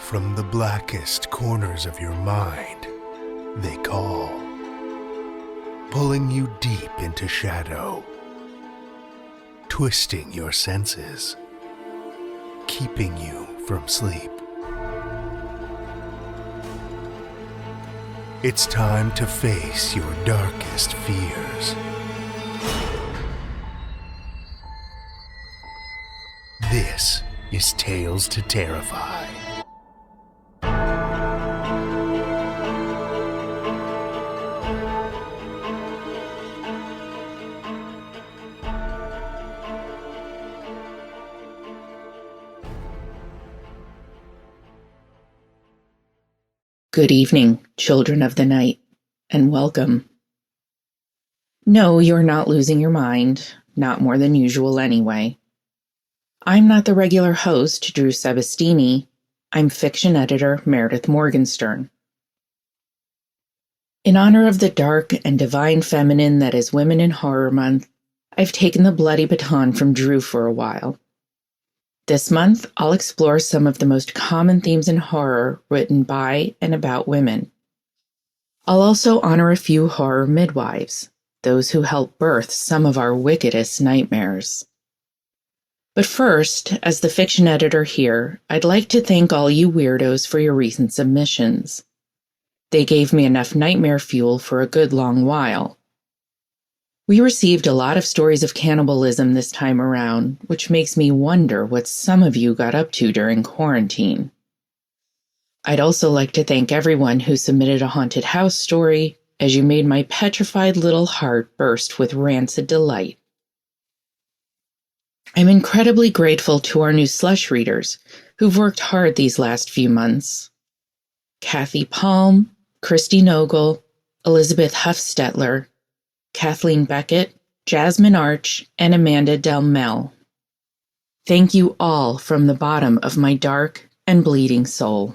From the blackest corners of your mind, they call, pulling you deep into shadow, twisting your senses, keeping you from sleep. It's time to face your darkest fears. This is Tales to Terrify. Good evening, children of the night, and welcome. No, you're not losing your mind, not more than usual anyway. I'm not the regular host, Drew Sebesteny. I'm fiction editor Meredith Morgenstern. In honor of the dark and divine feminine that is Women in Horror Month, I've taken the bloody baton from Drew for a while. This month, I'll explore some of the most common themes in horror written by and about women. I'll also honor a few horror midwives, those who help birth some of our wickedest nightmares. But first, as the fiction editor here, I'd like to thank all you weirdos for your recent submissions. They gave me enough nightmare fuel for a good long while. We received a lot of stories of cannibalism this time around, which makes me wonder what some of you got up to during quarantine. I'd also like to thank everyone who submitted a haunted house story, as you made my petrified little heart burst with rancid delight. I'm incredibly grateful to our new slush readers, who've worked hard these last few months. Kathy Palm, Christy Nogel, Elizabeth Huffstetler, Kathleen Beckett, Jasmine Arch, and Amanda Delmel. Thank you all from the bottom of my dark and bleeding soul.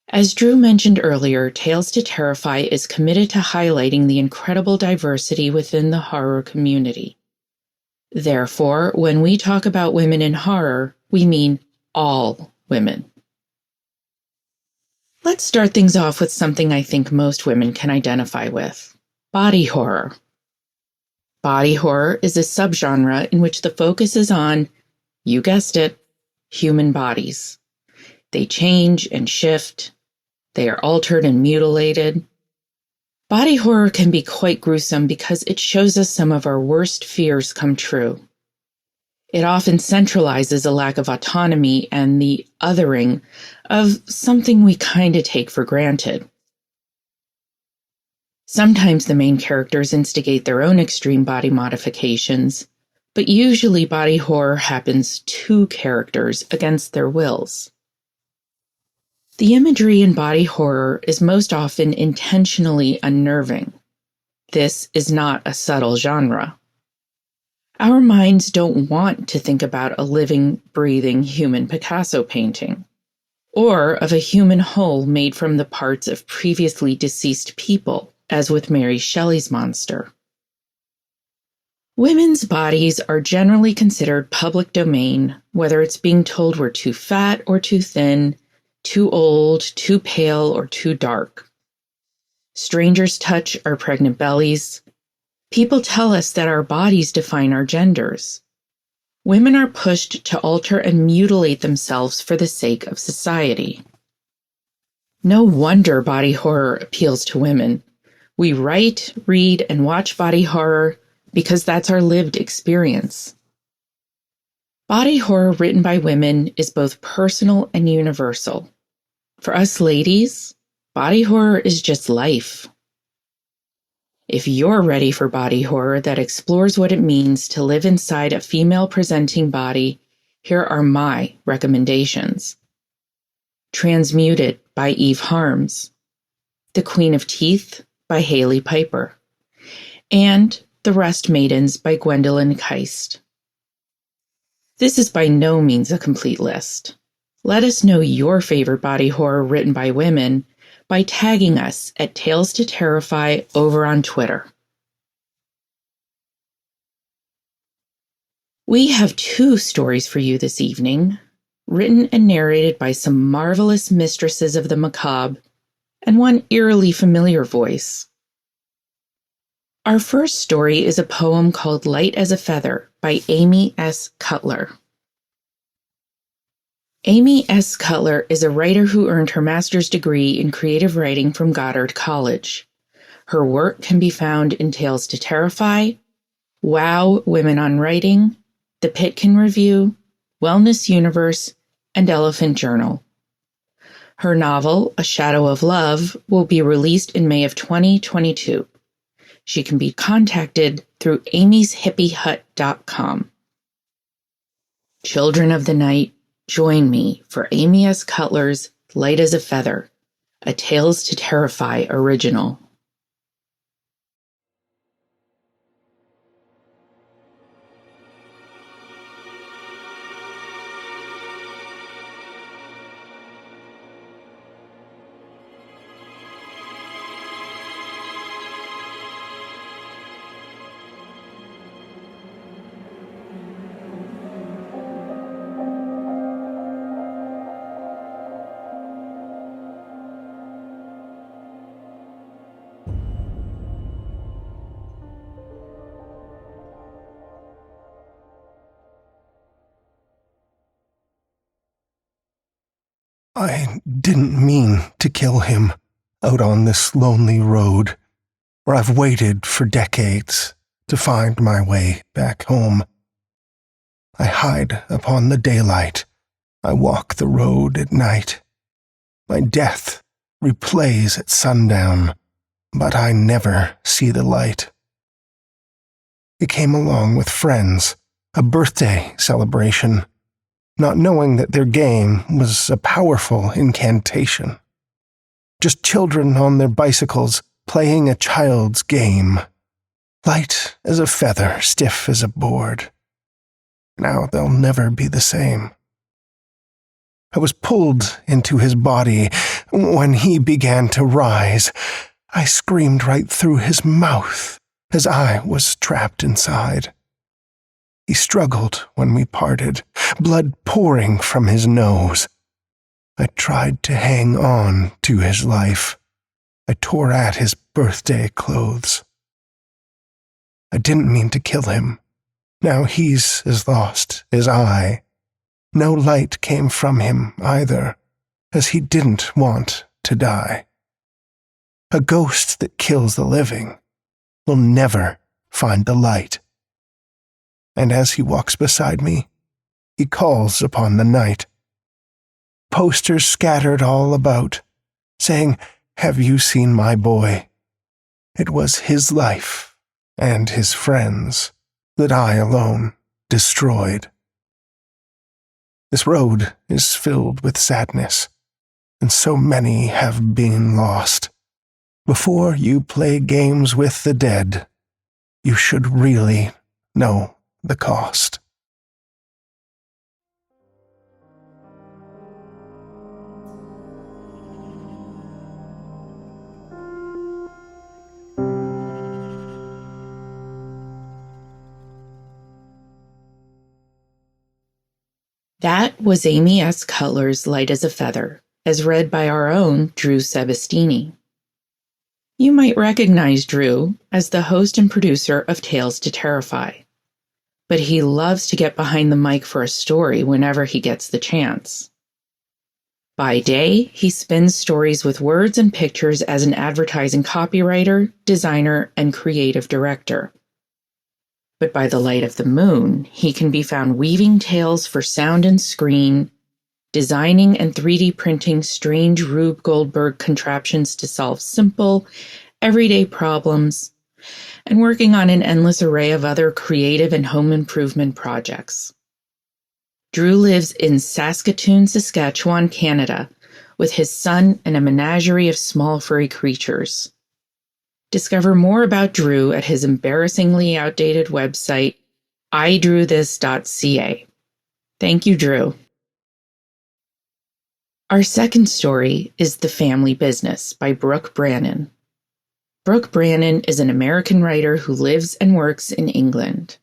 As Drew mentioned earlier, Tales to Terrify is committed to highlighting the incredible diversity within the horror community. Therefore, when we talk about women in horror, we mean all women. Let's start things off with something I think most women can identify with. Body horror. Body horror is a subgenre in which the focus is on, you guessed it, human bodies. They change and shift. They are altered and mutilated. Body horror can be quite gruesome because it shows us some of our worst fears come true. It often centralizes a lack of autonomy and the othering of something we kind of take for granted. Sometimes the main characters instigate their own extreme body modifications, but usually body horror happens to characters against their wills. The imagery in body horror is most often intentionally unnerving. This is not a subtle genre. Our minds don't want to think about a living, breathing human Picasso painting, or of a human whole made from the parts of previously deceased people, as with Mary Shelley's monster. Women's bodies are generally considered public domain, whether it's being told we're too fat or too thin, too old, too pale, or too dark. Strangers touch our pregnant bellies. People tell us that our bodies define our genders. Women are pushed to alter and mutilate themselves for the sake of society. No wonder body horror appeals to women. We write, read, and watch body horror because that's our lived experience. Body horror written by women is both personal and universal. For us ladies, body horror is just life. If you're ready for body horror that explores what it means to live inside a female-presenting body, here are my recommendations. Transmuted by Eve Harms, The Queen of Teeth by Haley Piper, and The Rest Maidens by Gwendolyn Keist. This is by no means a complete list. Let us know your favorite body horror written by women by tagging us at Tales to Terrify over on Twitter. We have two stories for you this evening. written and narrated by some marvelous mistresses of the macabre and one eerily familiar voice. Our first story is a poem called Light as a Feather by Amy S. Cutler. Amy S. Cutler is a writer who earned her master's degree in creative writing from Goddard College. Her work can be found in Tales to Terrify, Wow, Women on Writing, The Pitkin Review, Wellness Universe, and Elephant Journal. Her novel, A Shadow of Love, will be released in May of 2022. She can be contacted through amyshippiehut.com. Children of the night, join me for Amy S. Cutler's Light as a Feather, a Tales to Terrify original. I didn't mean to kill him out on this lonely road, where I've waited for decades to find my way back home. I hide upon the daylight, I walk the road at night. My death replays at sundown, but I never see the light. It came along with friends, a birthday celebration, not knowing that their game was a powerful incantation. Just children on their bicycles playing a child's game, light as a feather, stiff as a board. Now they'll never be the same. I was pulled into his body when he began to rise. I screamed right through his mouth as I was trapped inside. He struggled when we parted, blood pouring from his nose. I tried to hang on to his life. I tore at his birthday clothes. I didn't mean to kill him. Now he's as lost as I. No light came from him either, as he didn't want to die. A ghost that kills the living will never find the light. And as he walks beside me, he calls upon the night. Posters scattered all about, saying, "Have you seen my boy?" It was his life and his friends that I alone destroyed. This road is filled with sadness, and so many have been lost. Before you play games with the dead, you should really know the cost. That was Amy S. Cutler's Light as a Feather, as read by our own Drew Sebesteny. You might recognize Drew as the host and producer of Tales to Terrify, but he loves to get behind the mic for a story whenever he gets the chance. By day, he spins stories with words and pictures as an advertising copywriter, designer, and creative director. But by the light of the moon, he can be found weaving tales for sound and screen, designing and 3D printing strange Rube Goldberg contraptions to solve simple, everyday problems, and working on an endless array of other creative and home improvement projects. Drew lives in Saskatoon, Saskatchewan, Canada, with his son and a menagerie of small furry creatures. Discover more about Drew at his embarrassingly outdated website, idrewthis.ca. Thank you, Drew. Our second story is The Family Business by Brooke Brannon. Brooke Brannon is an American writer who lives and works in England.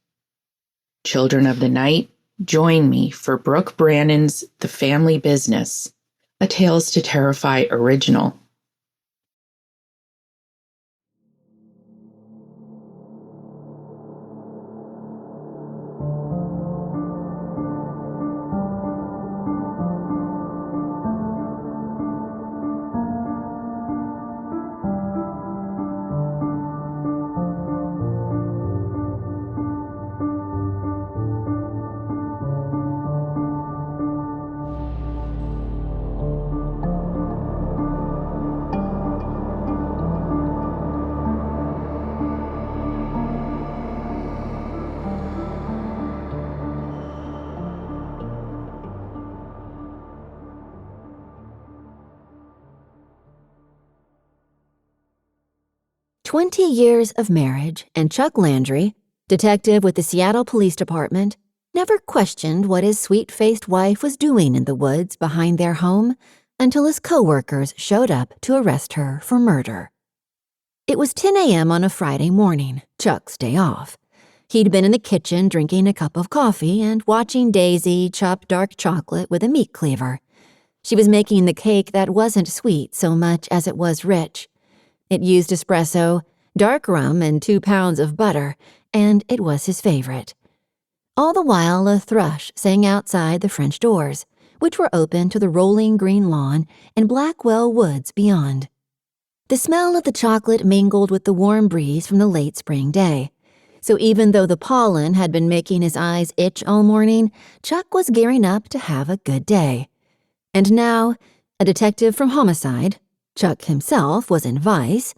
Children of the night, Join me for Brooke Brannon's The Family Business, a Tales to Terrify original. "20 years of marriage, and Chuck Landry, detective with the Seattle Police Department, never questioned what his sweet-faced wife was doing in the woods behind their home until his co-workers showed up to arrest her for murder. It was 10 a.m. on a Friday morning, Chuck's day off. He'd been in the kitchen drinking a cup of coffee and watching Daisy chop dark chocolate with a meat cleaver. She was making the cake that wasn't sweet so much as it was rich. It used espresso, dark rum, and 2 pounds of butter, and it was his favorite. All the while, a thrush sang outside the French doors, which were open to the rolling green lawn and Blackwell woods beyond. The smell of the chocolate mingled with the warm breeze from the late spring day. So even though the pollen had been making his eyes itch all morning, Chuck was gearing up to have a good day. And now, a detective from homicide, Chuck himself was in vice,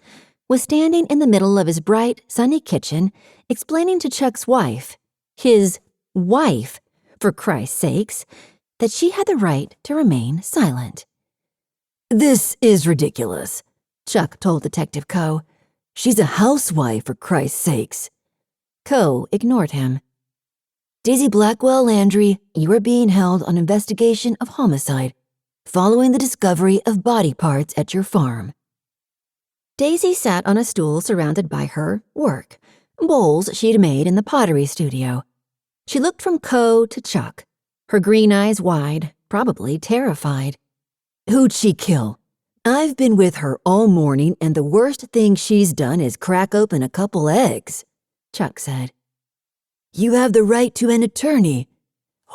was standing in the middle of his bright, sunny kitchen, explaining to Chuck's wife, his wife, for Christ's sakes, that she had the right to remain silent. "This is ridiculous," Chuck told Detective Coe. "She's a housewife, for Christ's sakes." Coe ignored him. "Daisy Blackwell Landry, you are being held on investigation of homicide, following the discovery of body parts at your farm." Daisy sat on a stool surrounded by her work, bowls she'd made in the pottery studio. She looked from Coe to Chuck, her green eyes wide, probably terrified. "Who'd she kill? I've been with her all morning, and the worst thing she's done is crack open a couple eggs," Chuck said. "You have the right to an attorney."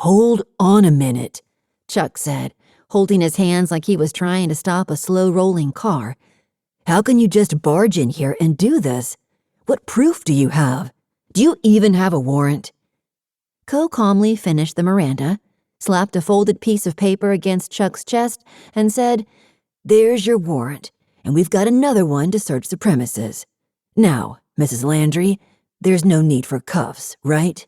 "Hold on a minute," Chuck said, holding his hands like he was trying to stop a slow-rolling car. "How can you just barge in here and do this? What proof do you have? Do you even have a warrant?" Coe calmly finished the Miranda, slapped a folded piece of paper against Chuck's chest, and said, "There's your warrant, and we've got another one to search the premises. Now, Mrs. Landry, there's no need for cuffs, right?"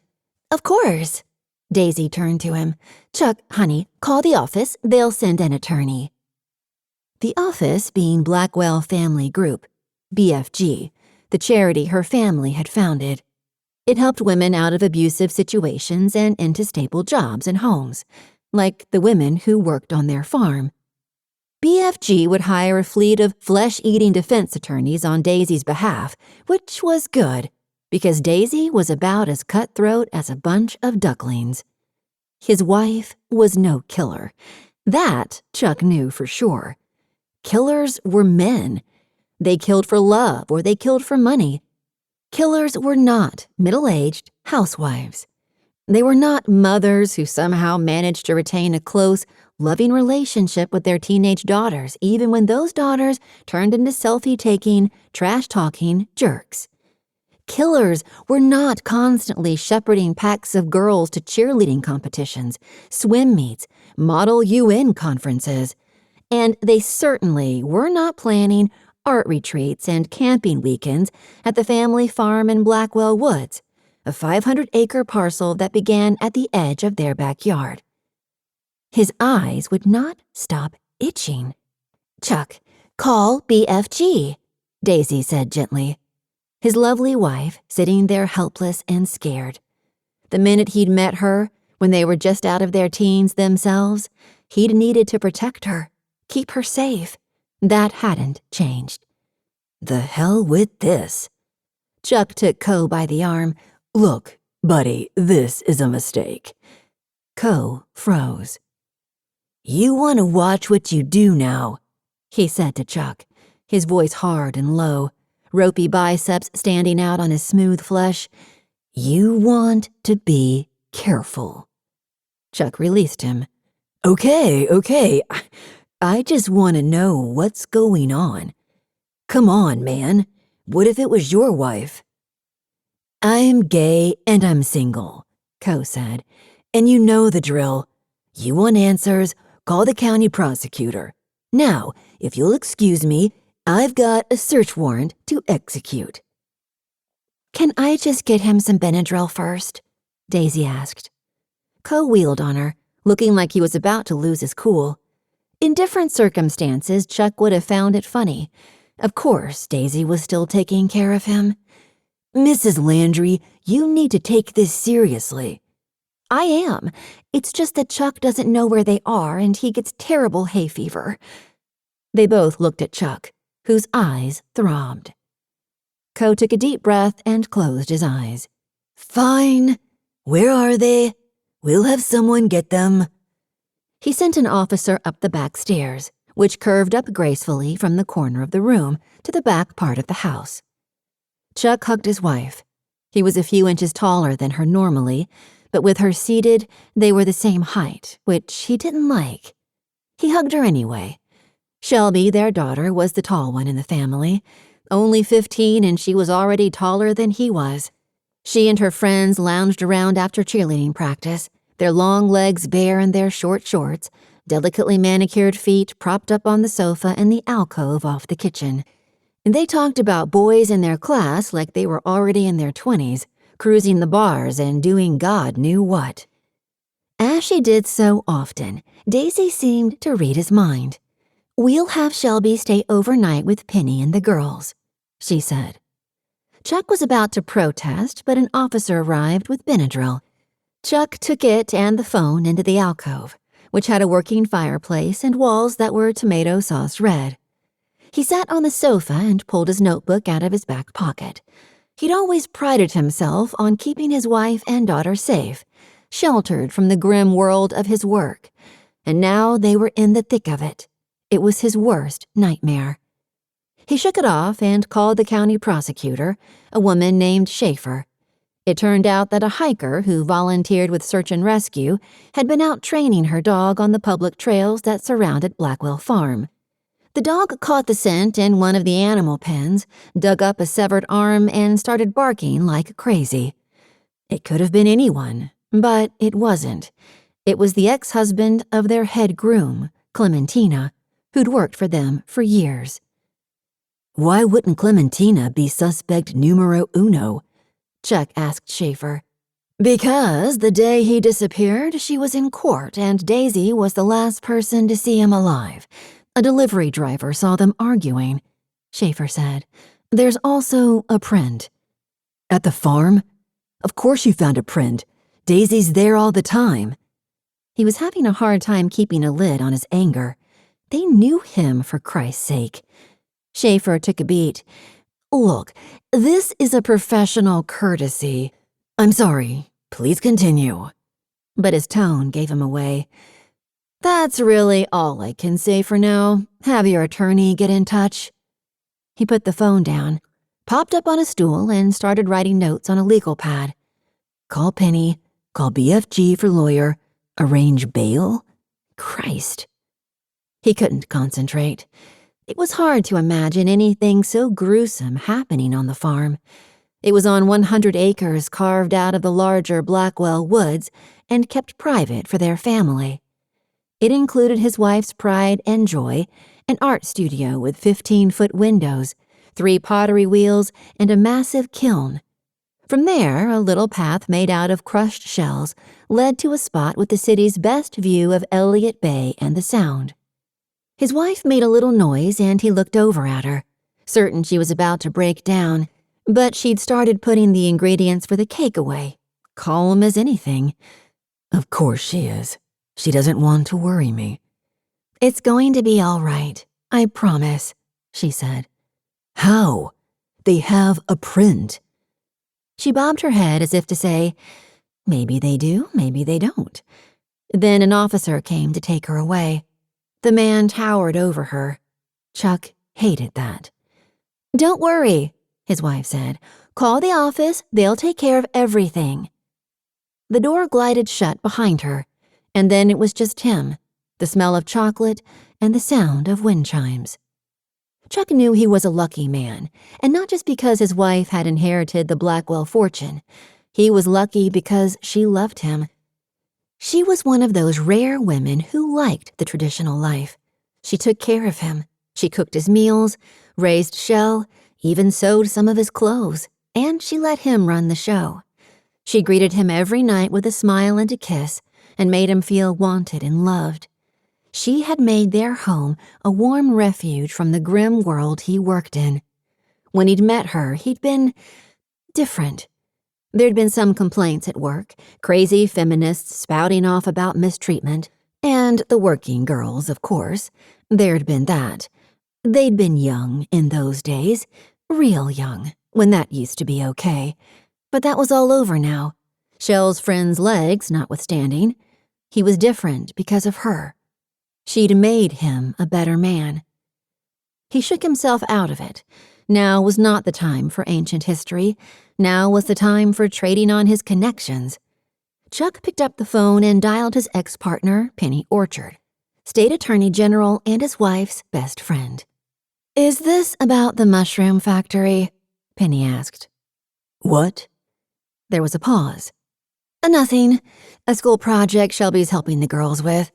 "Of course." Daisy turned to him. "Chuck, honey, call the office. They'll send an attorney." The office being Blackwell Family Group, BFG, the charity her family had founded. It helped women out of abusive situations and into stable jobs and homes, like the women who worked on their farm. BFG would hire a fleet of flesh-eating defense attorneys on Daisy's behalf, which was good, because Daisy was about as cutthroat as a bunch of ducklings. His wife was no killer. That Chuck knew for sure. Killers were men. They killed for love or they killed for money. Killers were not middle-aged housewives. They were not mothers who somehow managed to retain a close, loving relationship with their teenage daughters, even when those daughters turned into selfie-taking, trash-talking jerks. Killers were not constantly shepherding packs of girls to cheerleading competitions, swim meets, model UN conferences, and they certainly were not planning art retreats and camping weekends at the family farm in Blackwell Woods, a 500-acre parcel that began at the edge of their backyard. His eyes would not stop itching. "Chuck, call BFG," Daisy said gently. His lovely wife sitting there helpless and scared. The minute he'd met her, when they were just out of their teens themselves, he'd needed to protect her, keep her safe. That hadn't changed. "The hell with this." Chuck took Coe by the arm. "Look, buddy, this is a mistake. Co froze. "You want to watch what you do now," he said to Chuck, his voice hard and low, ropey biceps standing out on his smooth flesh. "You want to be careful." Chuck released him. Okay. I just want to know what's going on. Come on, man. What if it was your wife?" "I'm gay and I'm single," Co said. "And you know the drill. You want answers, call the county prosecutor. Now, if you'll excuse me, I've got a search warrant to execute." "Can I just get him some Benadryl first?" Daisy asked. Co wheeled on her, looking like he was about to lose his cool. In different circumstances, Chuck would have found it funny. Of course, Daisy was still taking care of him. "Mrs. Landry, you need to take this seriously." "I am. It's just that Chuck doesn't know where they are and he gets terrible hay fever." They both looked at Chuck, whose eyes throbbed. Co took a deep breath and closed his eyes. "Fine. Where are they? We'll have someone get them." He sent an officer up the back stairs, which curved up gracefully from the corner of the room to the back part of the house. Chuck hugged his wife. He was a few inches taller than her normally, but with her seated, they were the same height, which he didn't like. He hugged her anyway. Shelby, their daughter, was the tall one in the family. Only 15, and she was already taller than he was. She and her friends lounged around after cheerleading practice, their long legs bare in their short shorts, delicately manicured feet propped up on the sofa in the alcove off the kitchen. And they talked about boys in their class like they were already in their 20s, cruising the bars and doing God knew what. As she did so often, Daisy seemed to read his mind. "We'll have Shelby stay overnight with Penny and the girls," she said. Chuck was about to protest, but an officer arrived with Benadryl. Chuck took it and the phone into the alcove, which had a working fireplace and walls that were tomato sauce red. He sat on the sofa and pulled his notebook out of his back pocket. He'd always prided himself on keeping his wife and daughter safe, sheltered from the grim world of his work, and now they were in the thick of it. It was his worst nightmare. He shook it off and called the county prosecutor, a woman named Schaefer. It turned out that a hiker who volunteered with Search and Rescue had been out training her dog on the public trails that surrounded Blackwell Farm. The dog caught the scent in one of the animal pens, dug up a severed arm, and started barking like crazy. It could have been anyone, but it wasn't. It was the ex-husband of their head groom, Clementina, who'd worked for them for years. "Why wouldn't Clementina be suspect numero uno?" Chuck asked Schaefer. "Because the day he disappeared, she was in court and Daisy was the last person to see him alive. A delivery driver saw them arguing," Schaefer said. "There's also a print." "At the farm? Of course you found a print. Daisy's there all the time." He was having a hard time keeping a lid on his anger. They knew him, for Christ's sake. Schaefer took a beat. "Look, this is a professional courtesy. I'm sorry. Please continue." But his tone gave him away. "That's really all I can say for now. Have your attorney get in touch." He put the phone down, popped up on a stool, and started writing notes on a legal pad. "Call Penny, call BFG for lawyer, arrange bail? Christ." He couldn't concentrate. It was hard to imagine anything so gruesome happening on the farm. It was on 100 acres carved out of the larger Blackwell woods and kept private for their family. It included his wife's pride and joy, an art studio with 15-foot windows, 3 pottery wheels, and a massive kiln. From there, a little path made out of crushed shells led to a spot with the city's best view of Elliott Bay and the Sound. His wife made a little noise and he looked over at her, certain she was about to break down, but she'd started putting the ingredients for the cake away, calm as anything. "Of course she is. She doesn't want to worry me." "It's going to be all right, I promise," she said. "How? They have a print." She bobbed her head as if to say, maybe they do, maybe they don't. Then an officer came to take her away. The man towered over her. Chuck hated that. "Don't worry," his wife said. "Call the office. They'll take care of everything." The door glided shut behind her, and then it was just him, the smell of chocolate and the sound of wind chimes. Chuck knew he was a lucky man, and not just because his wife had inherited the Blackwell fortune. He was lucky because she loved him. She was one of those rare women who liked the traditional life. She took care of him. She cooked his meals, raised Shell, even sewed some of his clothes, and she let him run the show. She greeted him every night with a smile and a kiss, and made him feel wanted and loved. She had made their home a warm refuge from the grim world he worked in. When he'd met her, he'd been different. There'd been some complaints at work, crazy feminists spouting off about mistreatment, and the working girls, of course. There'd been that. They'd been young in those days, real young, when that used to be okay. But that was all over now. Shell's friend's legs notwithstanding. He was different because of her. She'd made him a better man. He shook himself out of it. Now was not the time for ancient history. Now was the time for trading on his connections. Chuck picked up the phone and dialed his ex-partner, Penny Orchard, state attorney general and his wife's best friend. "Is this about the mushroom factory?" Penny asked. "What?" There was a pause. "Nothing. A school project Shelby's helping the girls with."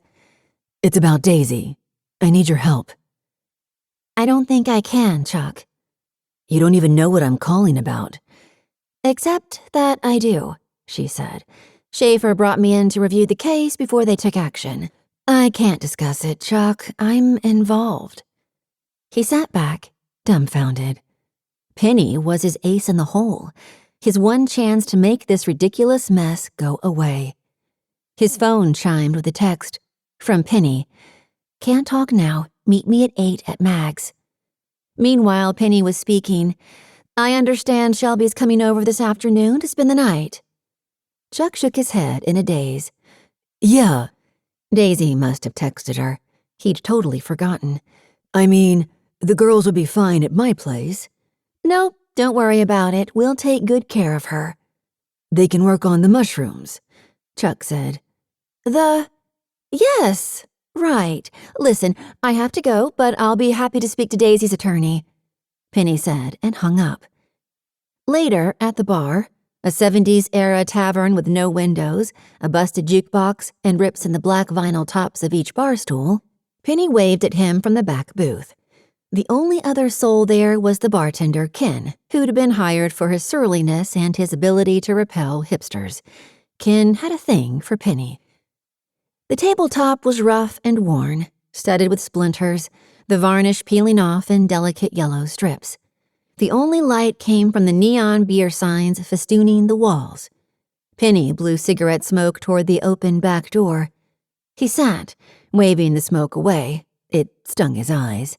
"It's about Daisy. I need your help." "I don't think I can, Chuck." "You don't even know what I'm calling about." "Except that I do," she said. "Schaefer brought me in to review the case before they took action. I can't discuss it, Chuck. I'm involved." He sat back, dumbfounded. Penny was his ace in the hole, his one chance to make this ridiculous mess go away. His phone chimed with a text from Penny. "Can't talk now. Meet me at 8 at Mag's." Meanwhile, Penny was speaking. "I understand Shelby's coming over this afternoon to spend the night." Chuck shook his head in a daze. "Yeah." Daisy must have texted her. He'd totally forgotten. "I mean, the girls would be fine at my place." "Nope, don't worry about it. We'll take good care of her." "They can work on the mushrooms," Chuck said. Yes, right. Listen, I have to go, but I'll be happy to speak to Daisy's attorney," Penny said and hung up. Later, at the bar, a 70s-era tavern with no windows, a busted jukebox, and rips in the black vinyl tops of each bar stool, Penny waved at him from the back booth. The only other soul there was the bartender, Ken, who'd been hired for his surliness and his ability to repel hipsters. Ken had a thing for Penny. The tabletop was rough and worn, studded with splinters, the varnish peeling off in delicate yellow strips. The only light came from the neon beer signs festooning the walls. Penny blew cigarette smoke toward the open back door. He sat, waving the smoke away. It stung his eyes.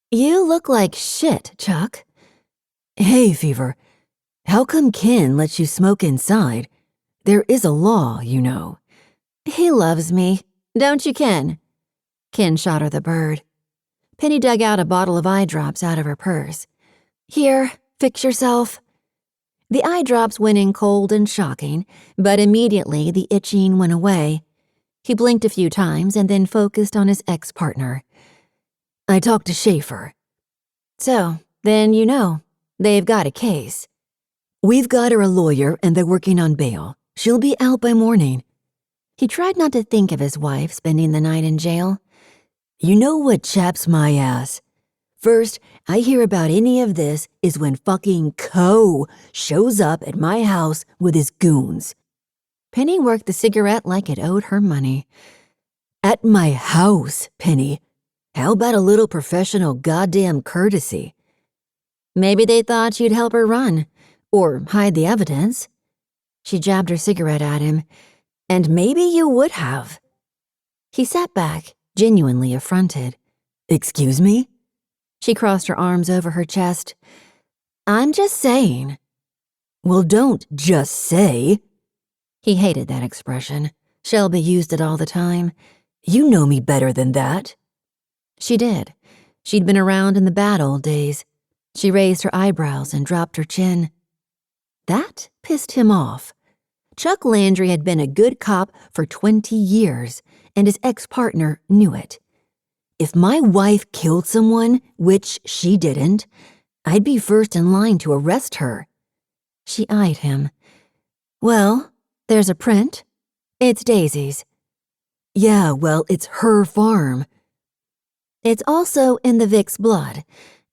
"You look like shit, Chuck." "Hey, Fever, how come Ken lets you smoke inside? There is a law, you know." "He loves me. Don't you, Ken?" Ken shot her the bird. Penny dug out a bottle of eye drops out of her purse. "Here, fix yourself." The eye drops went in cold and shocking, but immediately the itching went away. He blinked a few times and then focused on his ex-partner. "I talked to Schaefer." "So, then you know. They've got a case." "We've got her a lawyer and they're working on bail. She'll be out by morning." He tried not to think of his wife spending the night in jail. "You know what chaps my ass? First I hear about any of this is when fucking Co shows up at my house with his goons." Penny worked the cigarette like it owed her money. "At my house, Penny. How about a little professional goddamn courtesy?" "Maybe they thought you'd help her run, or hide the evidence." She jabbed her cigarette at him. "And maybe you would have." He sat back, genuinely affronted. "Excuse me?" She crossed her arms over her chest. "I'm just saying." "Well, don't just say." He hated that expression. Shelby used it all the time. You know me better than that. She did. She'd been around in the bad old days. She raised her eyebrows and dropped her chin. That pissed him off. Chuck Landry had been a good cop for 20 years, and his ex-partner knew it. If my wife killed someone, which she didn't, I'd be first in line to arrest her. She eyed him. Well, there's a print. It's Daisy's. Yeah, well, it's her farm. It's also in the Vic's blood.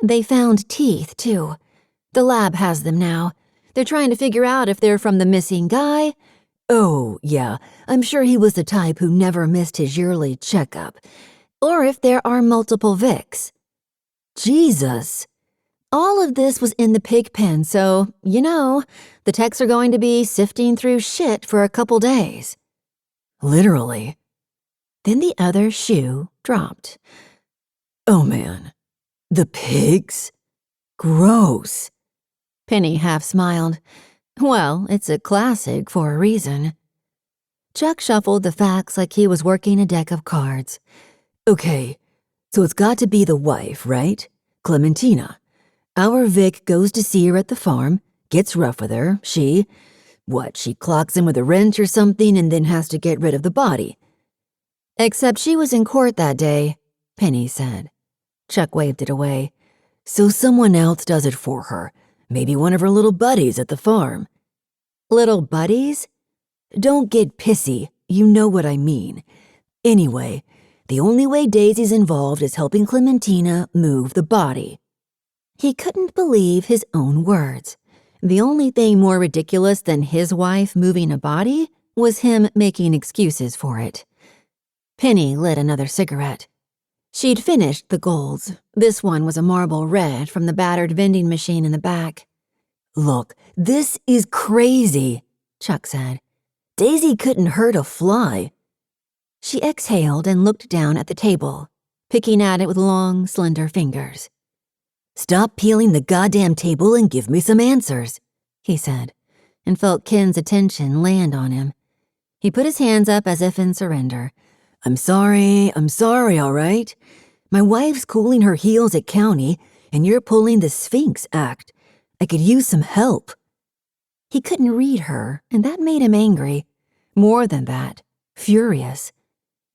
They found teeth, too. The lab has them now. They're trying to figure out if they're from the missing guy. Oh, yeah, I'm sure he was the type who never missed his yearly checkup. Or if there are multiple Vics. Jesus. All of this was in the pig pen, so, the techs are going to be sifting through shit for a couple days. Literally. Then the other shoe dropped. Oh, man. The pigs? Gross. Penny half smiled. Well, it's a classic for a reason. Chuck shuffled the facts like he was working a deck of cards. Okay, so it's got to be the wife, right? Clementina. Our Vic goes to see her at the farm, gets rough with her, she clocks in with a wrench or something and then has to get rid of the body. Except she was in court that day, Penny said. Chuck waved it away. So someone else does it for her. Maybe one of her little buddies at the farm. Little buddies? Don't get pissy, you know what I mean. Anyway, the only way Daisy's involved is helping Clementina move the body. He couldn't believe his own words. The only thing more ridiculous than his wife moving a body was him making excuses for it. Penny lit another cigarette. She'd finished the golds. This one was a marble red from the battered vending machine in the back. Look, this is crazy, Chuck said. Daisy couldn't hurt a fly. She exhaled and looked down at the table, picking at it with long, slender fingers. Stop peeling the goddamn table and give me some answers, he said, and felt Ken's attention land on him. He put his hands up as if in surrender. I'm sorry, all right? My wife's cooling her heels at county, and you're pulling the Sphinx act. I could use some help. He couldn't read her, and that made him angry. More than that, furious.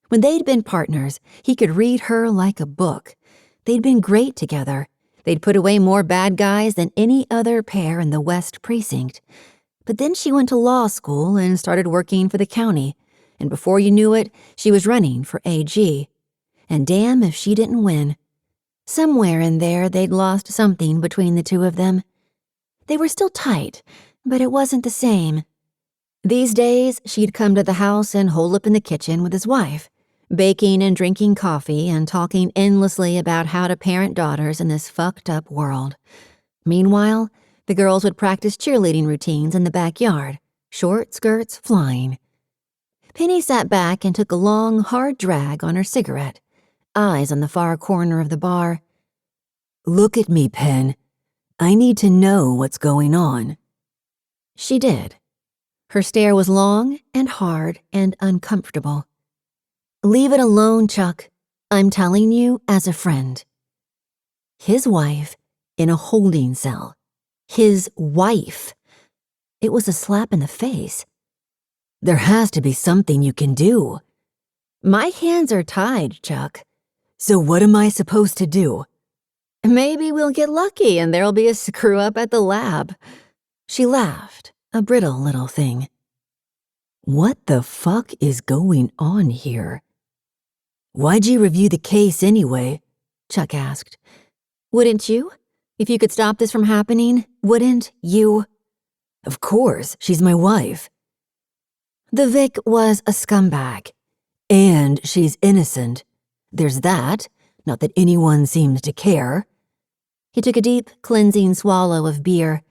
When they'd been partners, he could read her like a book. They'd been great together. They'd put away more bad guys than any other pair in the West Precinct. But then she went to law school and started working for the county, and before you knew it, she was running for AG. And damn if she didn't win. Somewhere in there, they'd lost something between the two of them. They were still tight, but it wasn't the same. These days, she'd come to the house and hole up in the kitchen with his wife, baking and drinking coffee and talking endlessly about how to parent daughters in this fucked up world. Meanwhile, the girls would practice cheerleading routines in the backyard, short skirts flying. Penny sat back and took a long, hard drag on her cigarette, eyes on the far corner of the bar. Look at me, Pen. I need to know what's going on. She did. Her stare was long and hard and uncomfortable. Leave it alone, Chuck. I'm telling you as a friend. His wife in a holding cell. His wife. It was a slap in the face. There has to be something you can do. My hands are tied, Chuck. So what am I supposed to do? Maybe we'll get lucky and there'll be a screw-up at the lab. She laughed, a brittle little thing. What the fuck is going on here? Why'd you review the case anyway? Chuck asked. Wouldn't you? If you could stop this from happening, wouldn't you? Of course, she's my wife. The Vic was a scumbag. And she's innocent. There's that, not that anyone seems to care. He took a deep, cleansing swallow of beer.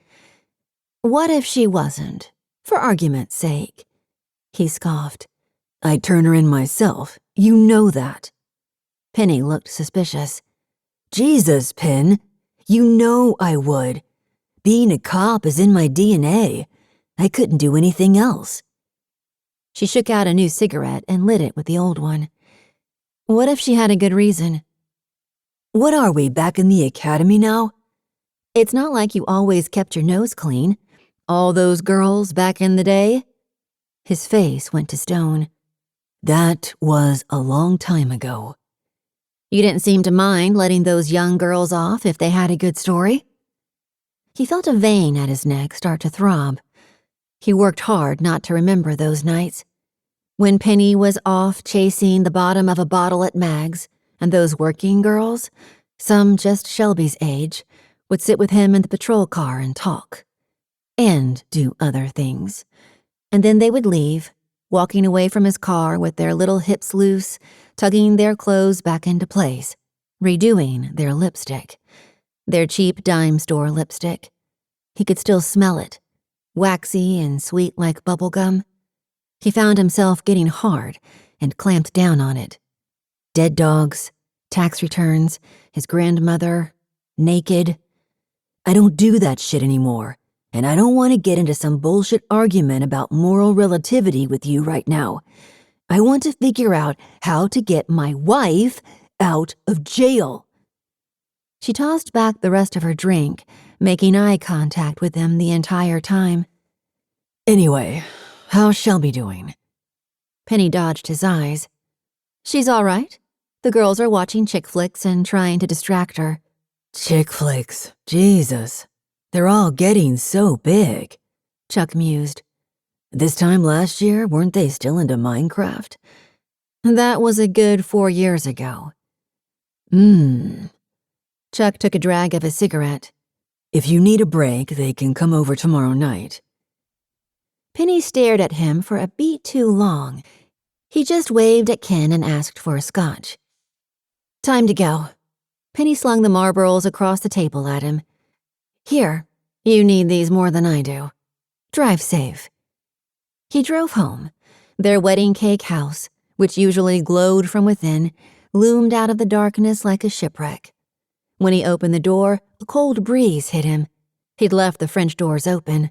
What if she wasn't? For argument's sake. He scoffed. I'd turn her in myself. You know that. Penny looked suspicious. Jesus, Pen. You know I would. Being a cop is in my DNA. I couldn't do anything else. She She shook out a new cigarette and lit it with the old one. What if she had a good reason? What are we, back in the academy now? It's not like you always kept your nose clean. All those girls back in the day? His face went to stone. That was a long time ago. You didn't seem to mind letting those young girls off if they had a good story? He felt a vein at his neck start to throb. He worked hard not to remember those nights. When Penny was off chasing the bottom of a bottle at Mag's, and those working girls, some just Shelby's age, would sit with him in the patrol car and talk. And do other things. And then they would leave, walking away from his car with their little hips loose, tugging their clothes back into place, redoing their lipstick. Their cheap dime store lipstick. He could still smell it, waxy and sweet like bubble gum. He found himself getting hard and clamped down on it. Dead dogs, tax returns, his grandmother, naked. I don't do that shit anymore, and I don't want to get into some bullshit argument about moral relativity with you right now. I want to figure out how to get my wife out of jail. She tossed back the rest of her drink, making eye contact with him the entire time. Anyway, how's Shelby doing? Penny dodged his eyes. She's all right. The girls are watching chick flicks and trying to distract her. Chick flicks, Jesus. They're all getting so big, Chuck mused. This time last year, weren't they still into Minecraft? That was a good 4 years ago. Chuck took a drag of his cigarette. If you need a break, they can come over tomorrow night. Penny stared at him for a beat too long. He just waved at Ken and asked for a scotch. Time to go. Penny slung the Marlboros across the table at him. Here, you need these more than I do. Drive safe. He drove home. Their wedding cake house, which usually glowed from within, loomed out of the darkness like a shipwreck. When he opened the door, a cold breeze hit him. He'd left the French doors open.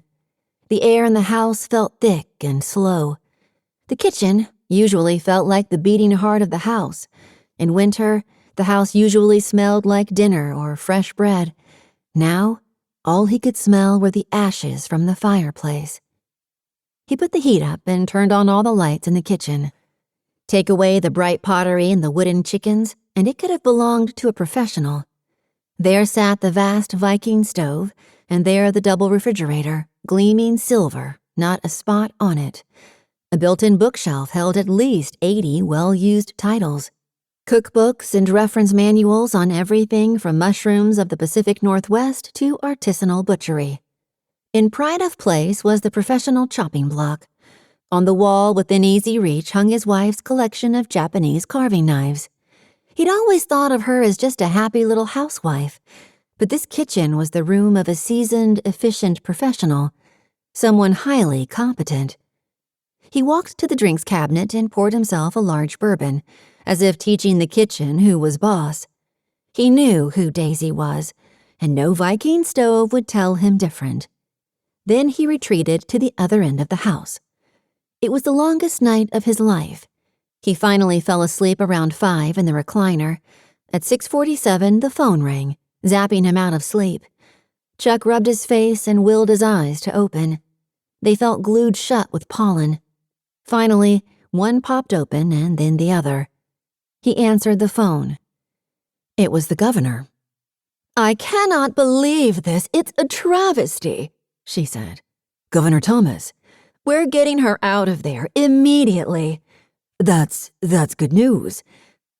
The air in the house felt thick and slow. The kitchen usually felt like the beating heart of the house. In winter, the house usually smelled like dinner or fresh bread. Now, all he could smell were the ashes from the fireplace. He put the heat up and turned on all the lights in the kitchen. Take away the bright pottery and the wooden chickens, and it could have belonged to a professional. There sat the vast Viking stove, and there the double refrigerator, gleaming silver, not a spot on it. A built-in bookshelf held at least 80 well-used titles. Cookbooks and reference manuals on everything from mushrooms of the Pacific Northwest to artisanal butchery. In pride of place was the professional chopping block. On the wall within easy reach hung his wife's collection of Japanese carving knives. He'd always thought of her as just a happy little housewife, but this kitchen was the room of a seasoned, efficient professional, someone highly competent. He walked to the drinks cabinet and poured himself a large bourbon, as if teaching the kitchen who was boss. He knew who Daisy was, and no Viking stove would tell him different. Then he retreated to the other end of the house. It was the longest night of his life. He finally fell asleep around 5 in the recliner. At 6:47, the phone rang, zapping him out of sleep. Chuck rubbed his face and willed his eyes to open. They felt glued shut with pollen. Finally, one popped open and then the other. He answered the phone. It was the governor. I cannot believe this. It's a travesty, she said. Governor Thomas. We're getting her out of there immediately. That's good news.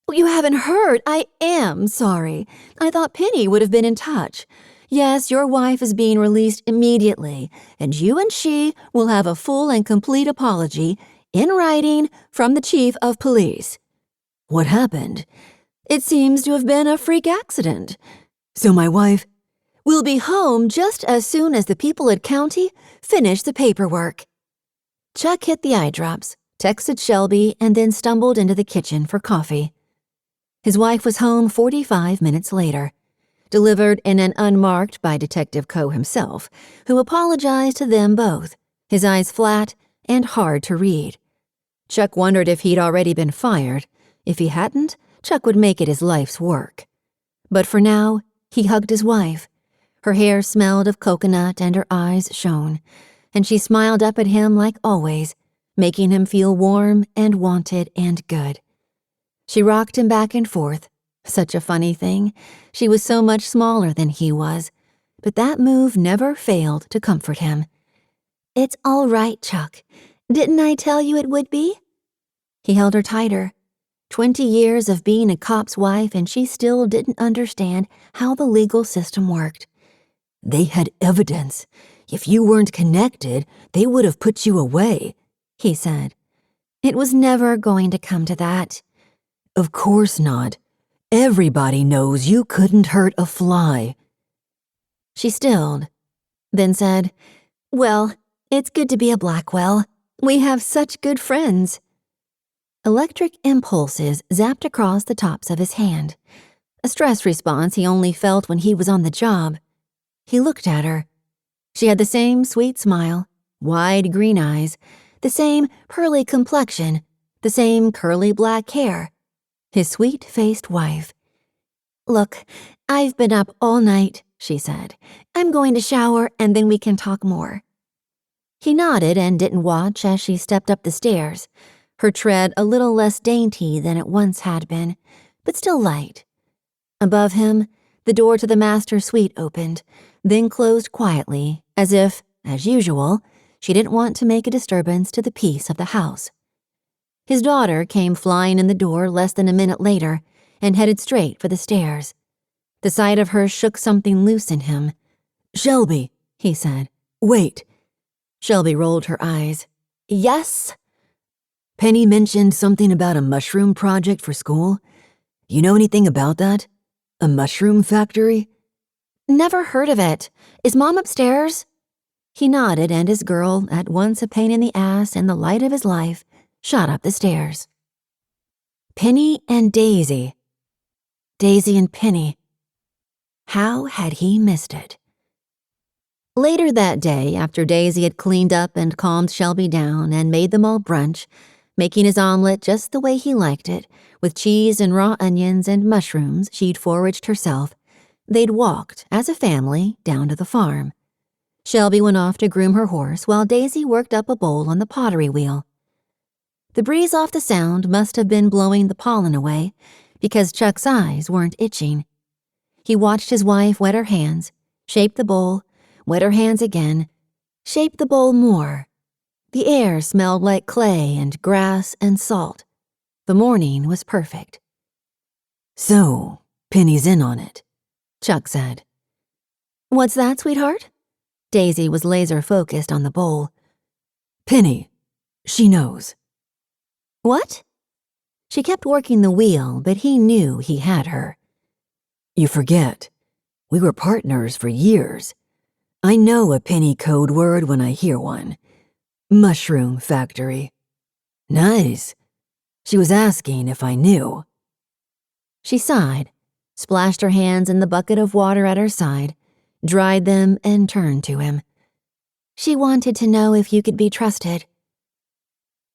You haven't heard. I am sorry. I thought Penny would have been in touch. Yes, your wife is being released immediately, and you and she will have a full and complete apology in writing from the chief of police. What happened? It seems to have been a freak accident. So my wife will be home just as soon as the people at county finish the paperwork. Chuck hit the eye drops, texted Shelby, and then stumbled into the kitchen for coffee. His wife was home 45 minutes later, delivered in an unmarked by Detective Coe himself, who apologized to them both, his eyes flat and hard to read. Chuck wondered if he'd already been fired. If he hadn't, Chuck would make it his life's work. But for now, he hugged his wife. Her hair smelled of coconut and her eyes shone, and she smiled up at him like always, making him feel warm and wanted and good. She rocked him back and forth. Such a funny thing. She was so much smaller than he was, but that move never failed to comfort him. "It's all right, Chuck. Didn't I tell you it would be?" He held her tighter. 20 years of being a cop's wife, and she still didn't understand how the legal system worked. "They had evidence. If you weren't connected, they would have put you away," he said. "It was never going to come to that." "Of course not. Everybody knows you couldn't hurt a fly." She stilled, then said, "Well, it's good to be a Blackwell. We have such good friends." Electric impulses zapped across the tops of his hand, a stress response he only felt when he was on the job. He looked at her. She had the same sweet smile, wide green eyes, the same pearly complexion, the same curly black hair. His sweet-faced wife. "Look, I've been up all night," she said. "I'm going to shower and then we can talk more." He nodded and didn't watch as she stepped up the stairs, her tread a little less dainty than it once had been, but still light. Above him, the door to the master suite opened, then closed quietly, as if, as usual, she didn't want to make a disturbance to the peace of the house. His daughter came flying in the door less than a minute later and headed straight for the stairs. The sight of her shook something loose in him. "Shelby," he said. "Wait." Shelby rolled her eyes. "Yes?" "Penny mentioned something about a mushroom project for school. You know anything about that? A mushroom factory?" "Never heard of it. Is Mom upstairs?" He nodded, and his girl, at once a pain in the ass and the light of his life, shot up the stairs. Penny and Daisy. Daisy and Penny. How had he missed it? Later that day, after Daisy had cleaned up and calmed Shelby down and made them all brunch, making his omelet just the way he liked it, with cheese and raw onions and mushrooms she'd foraged herself, they'd walked, as a family, down to the farm. Shelby went off to groom her horse while Daisy worked up a bowl on the pottery wheel. The breeze off the sound must have been blowing the pollen away, because Chuck's eyes weren't itching. He watched his wife wet her hands, shape the bowl, wet her hands again, shape the bowl more. The air smelled like clay and grass and salt. The morning was perfect. "So, Penny's in on it," Chuck said. "What's that, sweetheart?" Daisy was laser-focused on the bowl. "Penny. She knows." "What?" She kept working the wheel, but he knew he had her. "You forget. We were partners for years. I know a Penny code word when I hear one. Mushroom factory." "Nice." She was asking if I knew. She sighed, splashed her hands in the bucket of water at her side, dried them, and turned to him. She wanted to know if you could be trusted.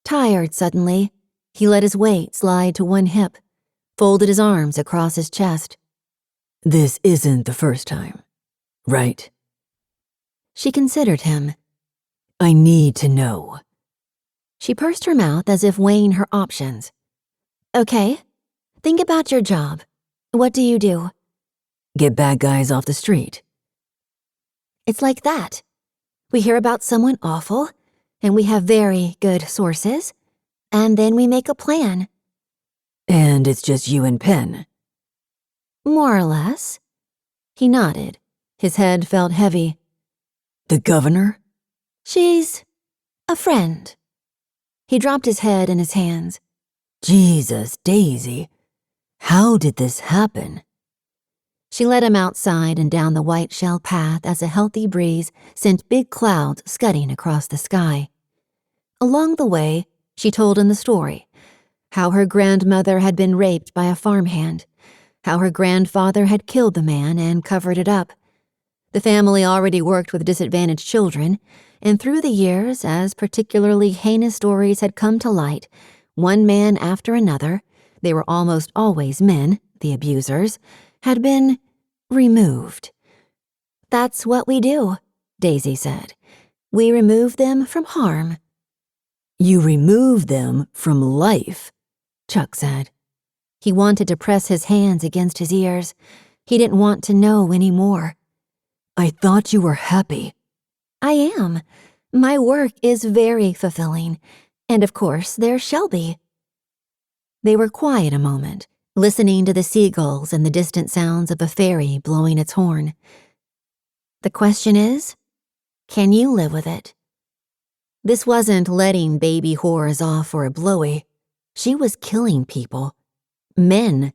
Tired suddenly, he let his weight slide to one hip, folded his arms across his chest. "This isn't the first time, right?" She considered him. "I need to know." She pursed her mouth as if weighing her options. "Okay, think about your job. What do you do?" "Get bad guys off the street." "It's like that. We hear about someone awful, and we have very good sources, and then we make a plan." "And it's just you and Penn?" "More or less." He nodded. His head felt heavy. "The governor?" "She's a friend." He dropped his head in his hands. "Jesus, Daisy. How did this happen?" She led him outside and down the white shell path as a healthy breeze sent big clouds scudding across the sky. Along the way, she told him the story, how her grandmother had been raped by a farmhand, how her grandfather had killed the man and covered it up. The family already worked with disadvantaged children, and through the years, as particularly heinous stories had come to light, one man after another, they were almost always men, the abusers, had been removed. "That's what we do," Daisy said. "We remove them from harm." You remove them from life, Chuck said. He wanted to press his hands against his ears. He didn't want to know any more. I thought you were happy. I am. My work is very fulfilling. And of course, there's Shelby. They were quiet a moment, listening to the seagulls and the distant sounds of a ferry blowing its horn. "The question is, can you live with it?" This wasn't letting baby whores off for a blowy. She was killing people. Men.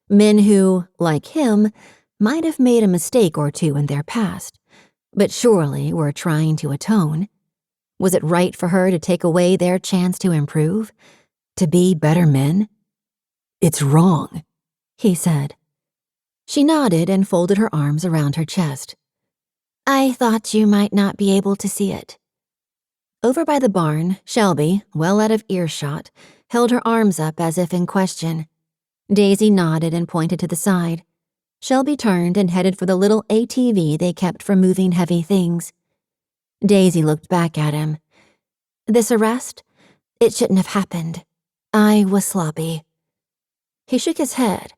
Men who, like him, might have made a mistake or two in their past, but surely were trying to atone. Was it right for her to take away their chance to improve? To be better men? It's wrong, he said. She nodded and folded her arms around her chest. "I thought you might not be able to see it." Over by the barn, Shelby, well out of earshot, held her arms up as if in question. Daisy nodded and pointed to the side. Shelby turned and headed for the little ATV they kept for moving heavy things. Daisy looked back at him. "This arrest? It shouldn't have happened. I was sloppy." He shook his head.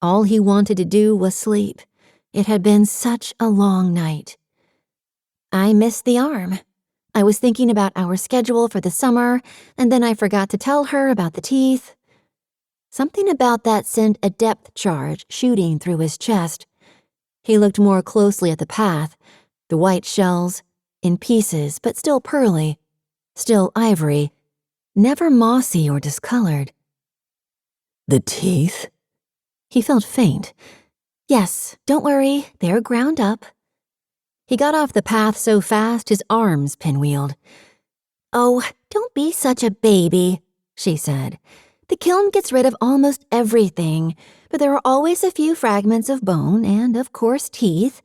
All he wanted to do was sleep. It had been such a long night. "I missed the arm. I was thinking about our schedule for the summer, and then I forgot to tell her about the teeth." Something about that sent a depth charge shooting through his chest. He looked more closely at the path, the white shells, in pieces but still pearly, still ivory, never mossy or discolored. The teeth? He felt faint. "Yes, don't worry, they're ground up." He got off the path so fast his arms pinwheeled. "Oh, don't be such a baby," she said. "The kiln gets rid of almost everything, but there are always a few fragments of bone and, of course, teeth.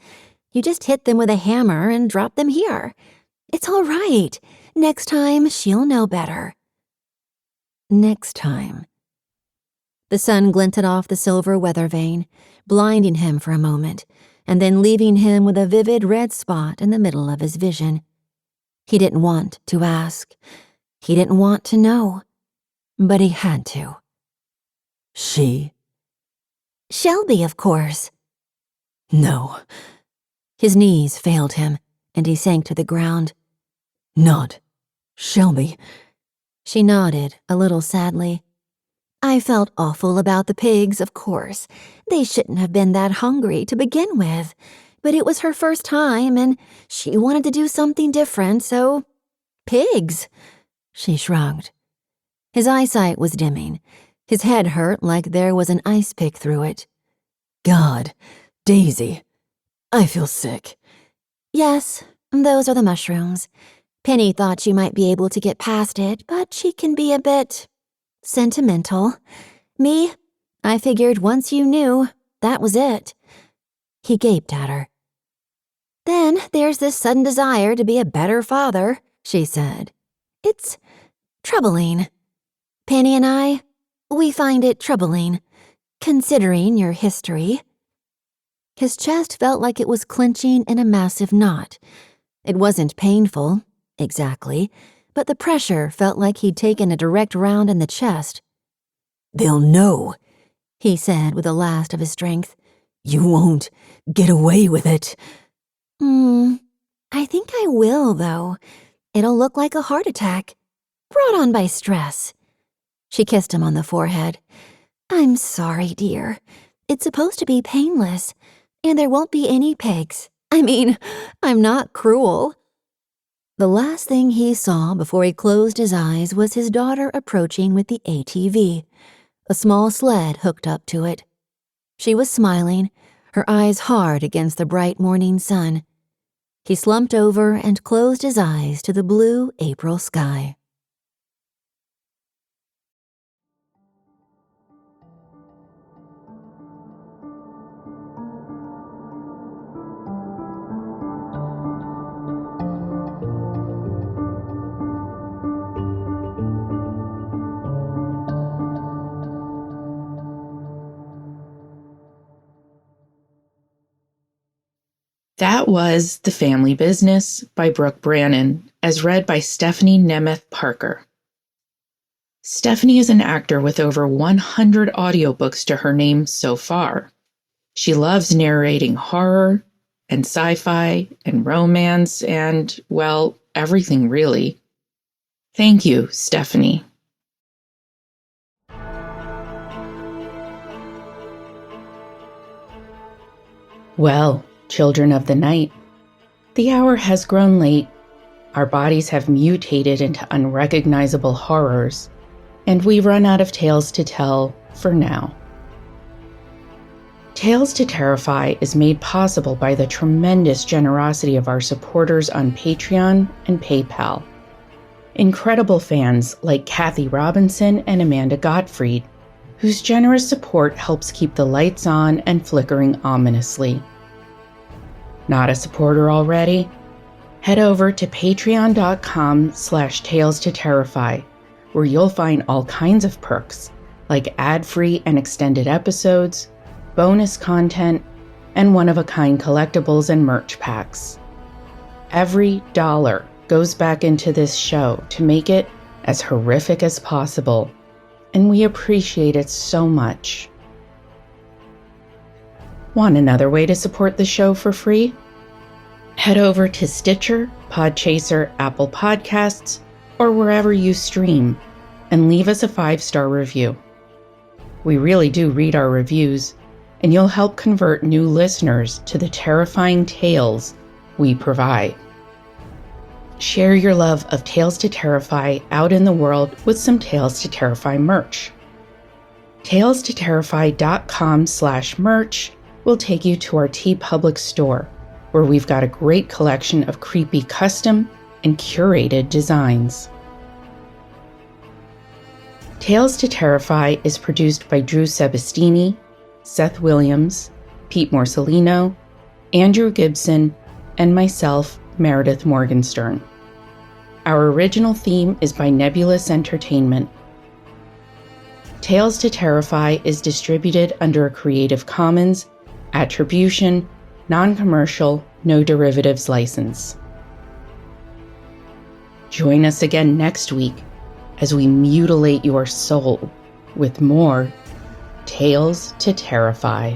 You just hit them with a hammer and drop them here. It's all right. Next time, she'll know better." Next time. The sun glinted off the silver weather vane, blinding him for a moment, and then leaving him with a vivid red spot in the middle of his vision. He didn't want to ask. He didn't want to know. But he had to. She? Shelby, of course. No. His knees failed him, and he sank to the ground. Not Shelby. She nodded, a little sadly. "I felt awful about the pigs, of course. They shouldn't have been that hungry to begin with. But it was her first time, and she wanted to do something different, so... pigs." She shrugged. His eyesight was dimming. His head hurt like there was an ice pick through it. God, Daisy, I feel sick. "Yes, those are the mushrooms. Penny thought you might be able to get past it, but she can be a bit... sentimental. Me, I figured once you knew, that was it." He gaped at her. "Then there's this sudden desire to be a better father," she said. "It's troubling. Penny and I, we find it troubling, considering your history." His chest felt like it was clenching in a massive knot. It wasn't painful, exactly, but the pressure felt like he'd taken a direct round in the chest. They'll know, he said with the last of his strength. You won't get away with it. I think I will, though. It'll look like a heart attack, brought on by stress." She kissed him on the forehead. "I'm sorry, dear. It's supposed to be painless, and there won't be any pigs. I mean, I'm not cruel." The last thing he saw before he closed his eyes was his daughter approaching with the ATV, a small sled hooked up to it. She was smiling, her eyes hard against the bright morning sun. He slumped over and closed his eyes to the blue April sky. That was The Family Business by Brooke Brannon, as read by Stephanie Nemeth-Parker. Stephanie is an actor with over 100 audiobooks to her name so far. She loves narrating horror and sci-fi and romance and, well, everything really. Thank you, Stephanie. Well, children of the night, the hour has grown late, our bodies have mutated into unrecognizable horrors, and we've run out of tales to tell for now. Tales to Terrify is made possible by the tremendous generosity of our supporters on Patreon and PayPal. Incredible fans like Kathy Robinson and Amanda Gottfried, whose generous support helps keep the lights on and flickering ominously. Not a supporter already? Head over to patreon.com/Tales to Terrify, where you'll find all kinds of perks, like ad-free and extended episodes, bonus content, and one-of-a-kind collectibles and merch packs. Every dollar goes back into this show to make it as horrific as possible, and we appreciate it so much. Want another way to support the show for free? Head over to Stitcher, Podchaser, Apple Podcasts, or wherever you stream, and leave us a 5-star review. We really do read our reviews, and you'll help convert new listeners to the terrifying tales we provide. Share your love of Tales to Terrify out in the world with some Tales to Terrify merch. TalesToTerrify.com/merch will take you to our TeePublic store, where we've got a great collection of creepy custom and curated designs. Tales to Terrify is produced by Drew Sebesteny, Seth Williams, Pete Morcellino, Andrew Gibson, and myself, Meredith Morgenstern. Our original theme is by Nebulous Entertainment. Tales to Terrify is distributed under a Creative Commons Attribution, Non-Commercial, No Derivatives license. Join us again next week as we mutilate your soul with more Tales to Terrify.